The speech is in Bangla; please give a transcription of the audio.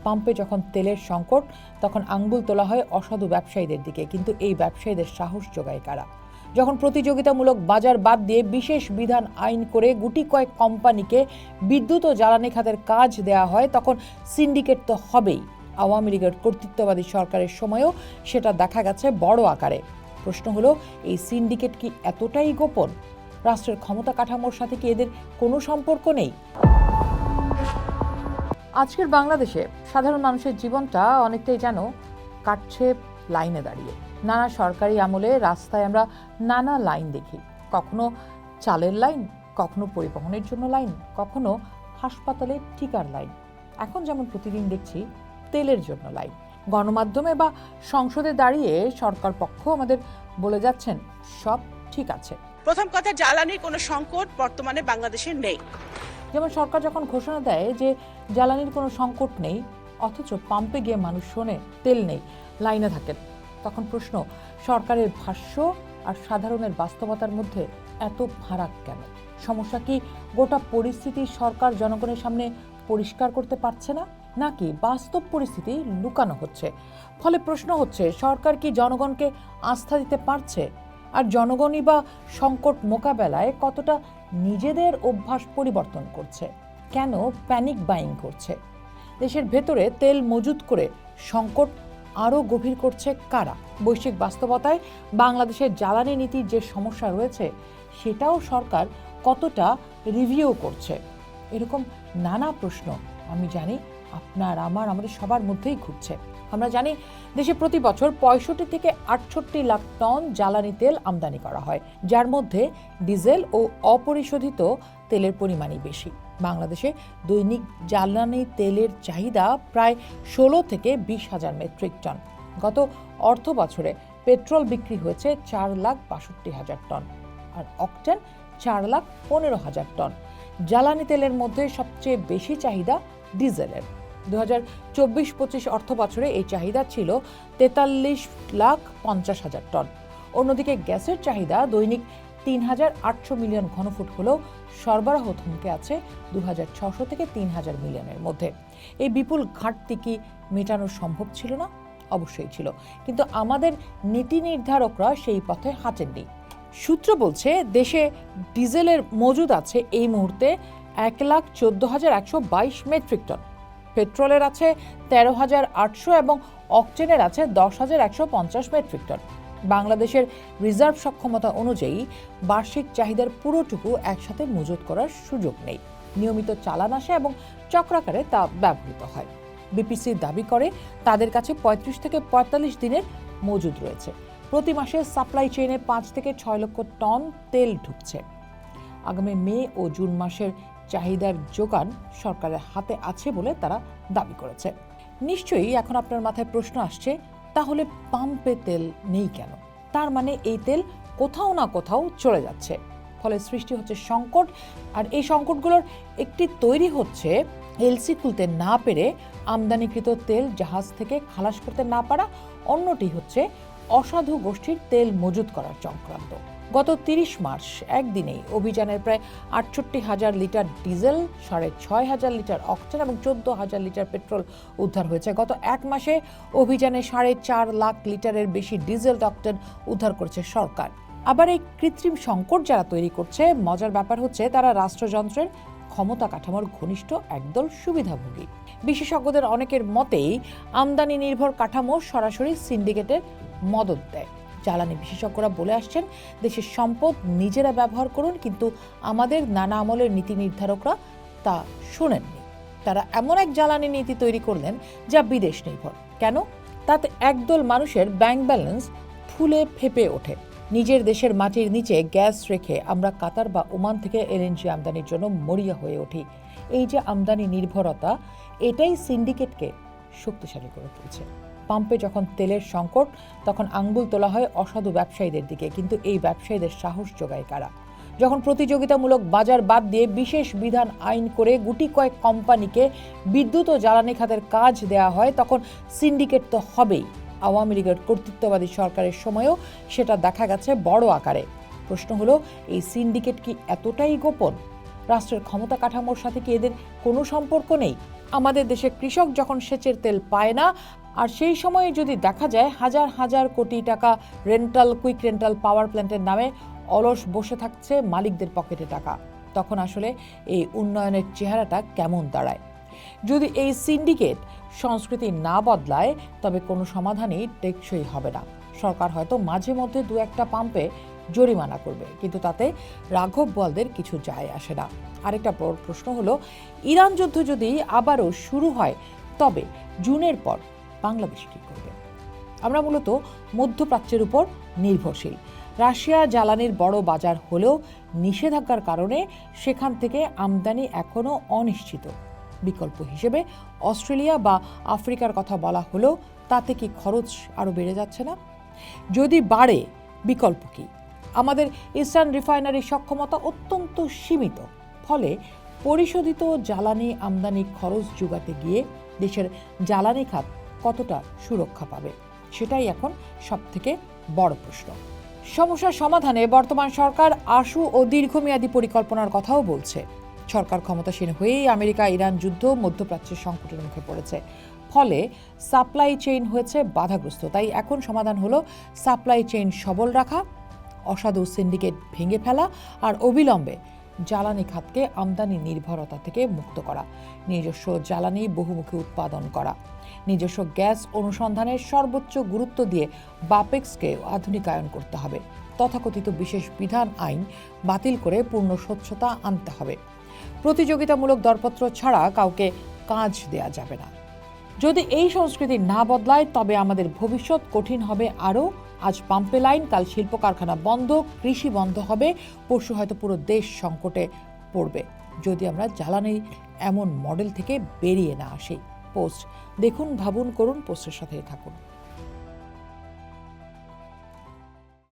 পাম্পে যখন তেলের সংকট তখন আঙ্গুল তোলা হয় অসাধু ব্যবসায়ীদের দিকে, কিন্তু এই ব্যবসায়ীদের সাহস যোগায় কারা? যখন প্রতিযোগিতামূলক বাজার বাদ দিয়ে বিশেষ বিধান আইন করে গুটি কয়েক কোম্পানিকে বিদ্যুৎ ও জ্বালানি খাতের কাজ দেয়া হয়, তখন সিন্ডিকেট তো হবেই। আওয়ামী লীগের কর্তৃত্ববাদী সরকারের সময়ও সেটা দেখা গেছে বড় আকারে। প্রশ্ন হলো, এই সিন্ডিকেট কি এতটাই গোপন? রাষ্ট্রের ক্ষমতা কাঠামোর সাথে কি এদের কোনো সম্পর্ক নেই? আজকের বাংলাদেশে সাধারণ মানুষের জীবনটা অনেকটাই যেন কাটছে লাইনে দাঁড়িয়ে। নানা সরকারি আমলে রাস্তায় আমরা নানা লাইন দেখি, কখনো চালের লাইন, কখনো পরিবহনের জন্য লাইন, কখনো হাসপাতালের টিকার লাইন। এখন যেমন প্রতিদিন দেখছি তেলের জন্য লাইন। গণমাধ্যমে বা সংসদে দাঁড়িয়ে সরকার পক্ষ আমাদের বলে যাচ্ছেন সব ঠিক আছে। প্রথম কথা, জ্বালানির কোনো সংকট বর্তমানে বাংলাদেশে নেই। যেমন সরকার যখন ঘোষণা দেয় যে জ্বালানির কোনো সংকট নেই, অথচ পাম্পে গিয়ে মানুষ শোনে তেল নেই, লাইনে থাকেন। তখন প্রশ্ন, সরকারের ভাষ্য আর সাধারণের বাস্তবতার মধ্যে এত ফারাক কেন? সমস্যা কি গোটা পরিস্থিতি সরকার জনগণের সামনে পরিষ্কার করতে পারছে না, নাকি বাস্তব পরিস্থিতি লুকানো হচ্ছে? ফলে প্রশ্ন হচ্ছে, সরকার কি জনগণকে আস্থা দিতে পারছে? আর জনগণই বা সংকট মোকাবেলায় কতটা নিজেদের অভ্যাস পরিবর্তন করছে? কেন প্যানিক বাইং করছে? দেশের ভেতরে তেল মজুত করে সংকট আরও গভীর করছে কারা? বৈশ্বিক বাস্তবতায় বাংলাদেশের জ্বালানি নীতির যে সমস্যা রয়েছে সেটাও সরকার কতটা রিভিউ করছে? এরকম নানা প্রশ্ন আমি জানি আপনার আমাদের সবার মধ্যেই ঘুরছে। আমরা জানি দেশে প্রতি বছর 65 থেকে 68 লাখ টন জ্বালানি তেল আমদানি করা হয়, যার মধ্যে ডিজেল ও অপরিশোধিত তেলের পরিমাণই বেশি। বাংলাদেশে দৈনিক জ্বালানি তেলের চাহিদা প্রায় 16 থেকে 20 হাজার মেট্রিক টন। গত অর্থ বছরে পেট্রোল বিক্রি হয়েছে 4,62,000 টন, আর অকটেন 4,15,000 টন। জ্বালানি তেলের মধ্যে সবচেয়ে বেশি চাহিদা ডিজেলের। 2024-25 অর্থ বছরে এই চাহিদা ছিল 43,50,000 টন। অন্যদিকে গ্যাসের চাহিদা দৈনিক 3,800 মিলিয়ন ঘনফুট হলেও সরবরাহ থমকে আছে 2,600 থেকে 3,000 মিলিয়নের মধ্যে। এই বিপুল ঘাটতি কি মেটানো সম্ভব ছিল না? অবশ্যই ছিল, কিন্তু আমাদের নীতি নির্ধারকরা সেই পথে হাঁটেননি। সূত্র বলছে, দেশে ডিজেলের মজুদ আছে এই মুহূর্তে 1,14,122 মেট্রিক টন, পেট্রোলের আছে 13,800 এবং অকটেনের আছে 10,150 মেট্রিক টন। বাংলাদেশের রিজার্ভ সক্ষমতা অনুযায়ী বার্ষিক চাহিদার পুরোটুকু একসাথে মজুত করার সুযোগ নেই। নিয়মিত চালান আসে এবং চক্রাকারে তা ব্যবহৃত হয়। বিপিসি দাবি করে তাদের কাছে 35 থেকে 45 দিনের মজুদ রয়েছে। প্রতি মাসে সাপ্লাই চেইনে 5 থেকে 6 লক্ষ টন তেল ঢুকছে। আগামী মে ও জুন মাসের চাহিদার যোগান সরকারের হাতে আছে বলে তারা দাবি করেছে। নিশ্চয়ই এখন আপনার মাথায় প্রশ্ন আসছে, তাহলে পাম্পে তেল নেই কেন? তার মানে এই তেল কোথাও না কোথাও চলে যাচ্ছে, ফলে সৃষ্টি হচ্ছে সংকট। আর এই সংকটগুলোর একটি তৈরি হচ্ছে এলসি খুলতে না পেরে আমদানিকৃত তেল জাহাজ থেকে খালাস করতে না পারা, অন্যটি হচ্ছে অসাধু গোষ্ঠীর তেল মজুত করার চক্রান্ত। গত 30 মার্চ একদিনেই অভিযানের প্রায় 68,000 লিটার ডিজেল, 6,500 লিটার অকটেন এবং 14,000 লিটার পেট্রোল উদ্ধার হয়েছে। গত এক মাসে অভিযানে 4.5 লাখ লিটারের বেশি ডিজেল অকটেন উদ্ধার করেছে সরকার। আবার এই কৃত্রিম সংকট যারা তৈরি করছে, মজার ব্যাপার হচ্ছে তারা রাষ্ট্রযন্ত্রের ক্ষমতা কাঠামোর ঘনিষ্ঠ একদল সুবিধাভোগী। বিশেষজ্ঞদের অনেকের মতেই আমদানি নির্ভর কাঠামো সরাসরি সিন্ডিকেটের মদত দেয়। জ্বালানি বিশেষজ্ঞরা বলে আসছেন, দেশের সম্পদ নিজেরা ব্যবহার করুন, কিন্তু আমাদের নানা আমলের নীতি নির্ধারকরা তা শোনেননি। তারা এমন এক জ্বালানি নীতি তৈরি করলেন যা বিদেশ নির্ভর। কেন? তাতে একদল মানুষের ব্যাংক ব্যালেন্স ফুলে ফেপে ওঠে। নিজের দেশের মাটির নিচে গ্যাস রেখে আমরা কাতার বা ওমান থেকে এলএনজি আমদানির জন্য মরিয়া হয়ে উঠি। এই যে আমদানি নির্ভরতা, এটাই সিন্ডিকেটকে শক্তিশালী করে তুলছে। পাম্পে যখন তেলের সংকট তখন আঙ্গুল তোলা হয় অসাধু ব্যবসায়ীদের দিকে, কিন্তু এই ব্যবসায়ীদের সাহস যোগায় কারা? যখন প্রতিযোগিতামূলক বাজার বাদ দিয়ে বিশেষ বিধান আইন করে গুটি কয়েক কোম্পানিকে বিদ্যুৎ ও জ্বালানি খাতের কাজ দেয়া হয়, তখন সিন্ডিকেট তো হবেই। আওয়ামী লীগের কর্তৃত্ববাদী সরকারের সময়ও সেটা দেখা গেছে বড় আকারে। প্রশ্ন হলো, এই সিন্ডিকেট কি এতটাই গোপন? রাষ্ট্রের ক্ষমতা কাঠামোর সাথে কি এদের কোনো সম্পর্ক নেই? আমাদের দেশে কৃষক যখন সেচের তেল পায় না, আর সেই সময়ে যদি দেখা যায় হাজার হাজার কোটি টাকা কুইক রেন্টাল পাওয়ার প্ল্যান্টের নামে অলস বসে থাকছে মালিকদের পকেটে টাকা, তখন আসলে এই উন্নয়নের চেহারাটা কেমন দাঁড়ায়? যদি এই সিন্ডিকেট সংস্কৃতি না বদলায় তবে কোনো সমাধানই টেকসই হবে না। সরকার হয়তো মাঝে মধ্যে দু একটা পাম্পে জরিমানা করবে, কিন্তু তাতে রাঘব বোয়ালদের কিছু যায় আসে না। আরেকটা বড় প্রশ্ন হলো, ইরান যুদ্ধ যদি আবারও শুরু হয় তবে জুনের পর বাংলাদেশ কি করবে? আমরা মূলত মধ্যপ্রাচ্যের উপর নির্ভরশীল। রাশিয়া জ্বালানির বড় বাজার হলেও নিষেধাজ্ঞার কারণে সেখান থেকে আমদানি এখনও অনিশ্চিত। বিকল্প হিসেবে অস্ট্রেলিয়া বা আফ্রিকার কথা বলা হলেও তাতে কি খরচ আরও বেড়ে যাচ্ছে না? যদি বাড়ে, বিকল্প কি? আমাদের ইস্টার্ন রিফাইনারির সক্ষমতা অত্যন্ত সীমিত, ফলে পরিশোধিত জ্বালানি আমদানি খরচ যোগাতে গিয়ে দেশের জ্বালানি খাত কতটা সুরক্ষা পাবে, সেটাই এখন সবথেকে বড় প্রশ্ন। সমস্যার সমাধানে বর্তমান সরকার আশু ও দীর্ঘমেয়াদী পরিকল্পনার কথাও বলছে। সরকার ক্ষমতাসীন হয়েই আমেরিকা ইরান যুদ্ধ মধ্যপ্রাচ্যের সংকটের মুখে পড়েছে, ফলে সাপ্লাই চেইন হয়েছে বাধাগ্রস্ত। তাই এখন সমাধান হলো সাপ্লাই চেইন সবল রাখা, অসাধু সিন্ডিকেট ভেঙে ফেলা আর অবিলম্বে জ্বালানি খাতকে আমদানি নির্ভরতা থেকে মুক্ত করা, নিজস্ব জ্বালানি বহুমুখী উৎপাদন করা, নিজস্ব গ্যাস অনুসন্ধানের সর্বোচ্চ গুরুত্ব দিয়ে বাপেক্সকে আধুনিকায়ন করতে হবে, তথাকথিত বিশেষ বিধান আইন বাতিল করে পূর্ণ স্বচ্ছতা আনতে হবে। প্রতিযোগিতামূলক দরপত্র ছাড়া কাউকে কাজ দেয়া যাবে না। যদি এই সংস্কৃতি না বদলায় তবে আমাদের ভবিষ্যৎ কঠিন হবে আরও। আজ পাম্পে লাইন, কাল শিল্প কারখানা বন্ধ, কৃষি বন্ধ হবে, পরশু হয়তো পুরো দেশ সংকটে পড়বে যদি আমরা জ্বালানির এমন মডেল থেকে বেরিয়ে না আসি। পোস্ট দেখুন, ভাবুন, করুন, পোস্টের সাথেই থাকুন।